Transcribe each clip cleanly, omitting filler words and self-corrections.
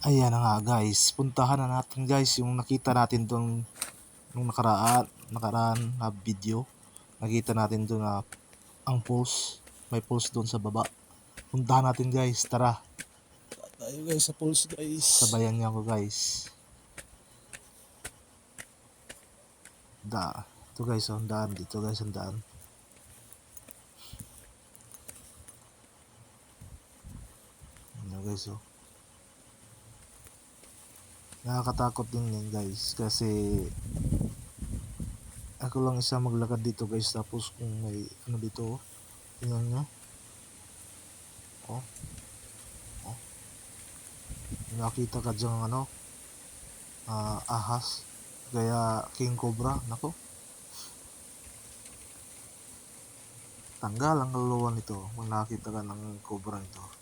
Ayan na nga guys, puntahan na natin guys yung nakita natin doon nung nakaraan na video. Nakita natin doon na ang pulse, may pulse doon sa baba. Puntahan natin guys, tara. Tayo guys sa pulse guys. Sabayan niyo ako guys. Ito guys, ang daan dito guys, ang daan. Ano guys, oh. Nakakatakot din yan guys kasi ako lang isa maglakad dito guys, tapos kung may ano dito, oh. Tingnan nyo. Oh. Nakita ka dyan ano, ahas, gaya king cobra, nako. Tanggal ang kaluluwa nito kung nakita ka ng cobra nito.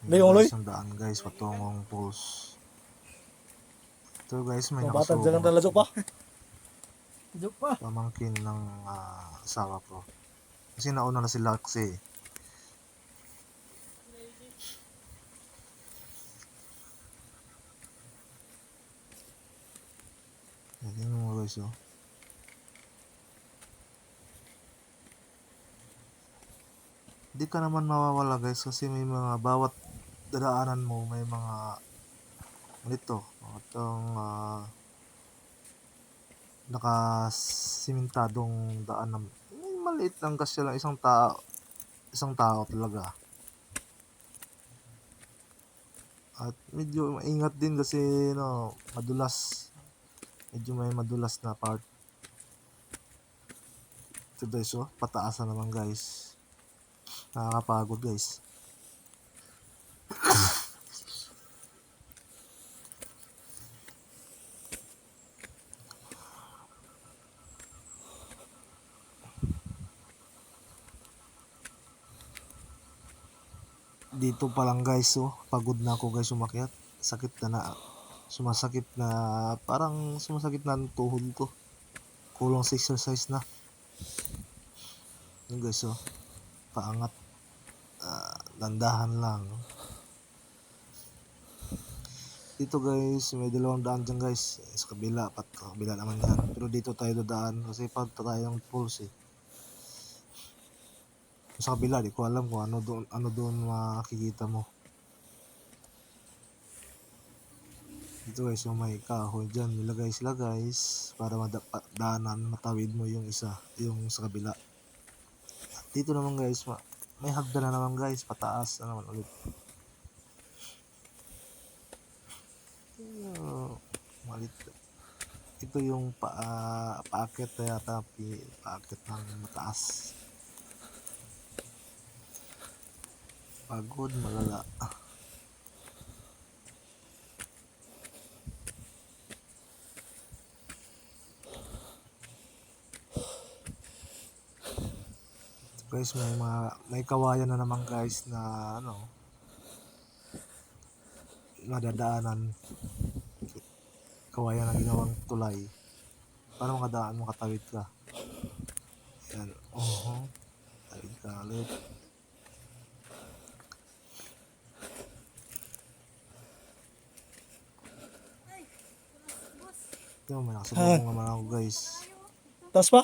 Guys, ang daan guys, patungong pulse. Ito guys, may batad dyan ang talaso pa. Pamangkin ng asawa ko. Kasi nauna na sila kasi. Yan mo guys, oh. Hindi ka naman mawawala guys kasi may mga bawat dadaanan mo may mga nito, itong nakasimentadong daan na maliit lang kasi lang isang tao talaga. At medyo maingat din kasi medyo may madulas na part. Ito guys, oh, pataas na naman guys. Nakakapagod guys. Dito pa lang guys, oh, pagod na ako guys umakyat. Sumasakit na, parang sumasakit na ang tuhod ko. Kulang sa exercise na. Yung guys, oh, paangat. Dandahan lang. Dito guys, may dalawang daan dyan guys. Sa kabila naman yan. Pero dito tayo dadaan kasi punta tayo ng pulse eh. Sa kabila, di ko alam kung ano doon makikita mo. Dito guys, yung may kahoy dyan, nilagay sila guys para matawid mo yung isa, yung sa kabila. Dito naman guys, may hagdan na naman guys, pataas na naman ulit. Malit. Ito yung paakit yata, paakit ng mataas. Pagod, malala. Guys, may kawayan na naman guys na madadaanan. Kawayan na ginawang tulay para makatawid ka. Yan, tawid ka ulit. Ito, may nakasalubong naman ako guys. Tas pa?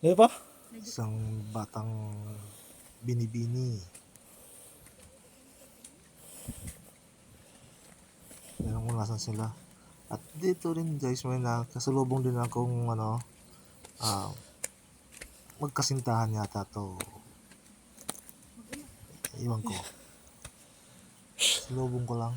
Hindi pa? Isang batang binibini. Yan kung nasan sila. At dito rin guys, may nakasalubong din akong magkasintahan yata to. Iwan ko. Salubong ko lang.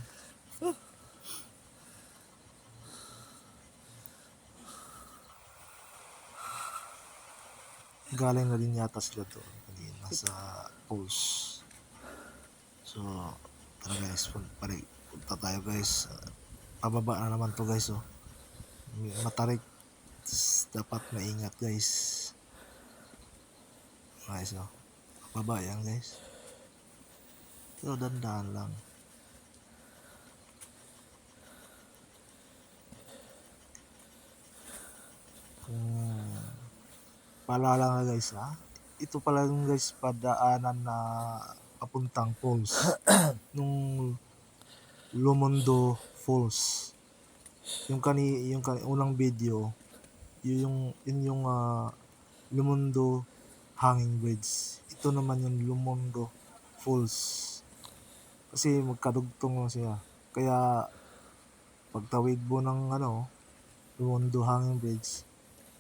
Galing na din yata sila to kanina sa pulse. So tara guys, punta tayo guys. Pababa na naman to guys, oh. Matarik, dapat maingat guys. Guys, oh, pababa yan guys, pero dandahan lang. Kung paalala nga guys ha. Ito pala yung guys padaanan na papuntang falls. Nung Lumondo Falls. Yung unang video, yun yung Lumondo Hanging Bridge. Ito naman yung Lumondo Falls. Kasi magkadugtong lang siya. Kaya pagtawid mo ng Lumondo Hanging Bridge,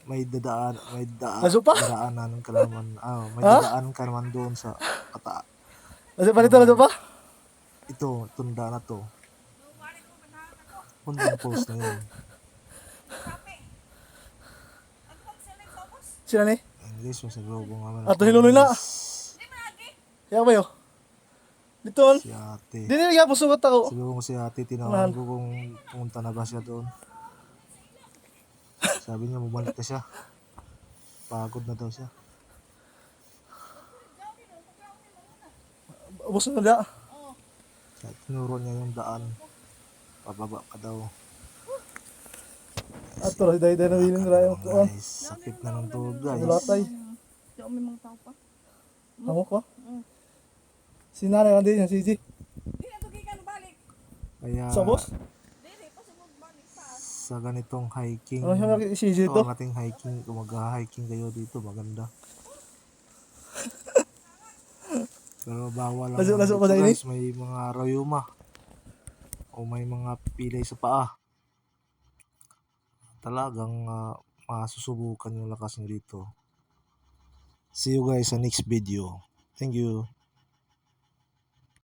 Laso pa? dadaanan ka naman. May Ha? dadaanan ka naman doon sa Laso pa dito, laso pa? ito, tunda na to. Punting falls na yun. Sila ni? Ayun guys, may salubo nga man. Ato hiluloy na. Kaya ba yun? Dito on. Si ate. Di nga po sugat ako. Salubo ko si ate, tinawagan ko kung pumunta na ba siya doon. Sabi niya, bumalik na siya. Pagod na daw siya. Ubus na da. Kaya tinuro niya yung daan. Pababa ka daw. Ato, day-day na willing na yung kuwan. Guys, sakit na ng tuhod guys. Bulatay. Di ako may mga tao pa. Amo ko. Si nanay lang din yung CG. Di na to gikan balik. Kaya Sa boss? Dili pa sumod balik pa. sa ganitong hiking, Ano siya na CG ito to? ang ating hiking, kung mag-hiking kayo dito, maganda. Pero bawal lang Laso dito, pa tayo guys, may mga rayuma o may mga pilay sa paa. Talagang masusubukan yung lakas nyo dito. See you guys sa next video. Thank you.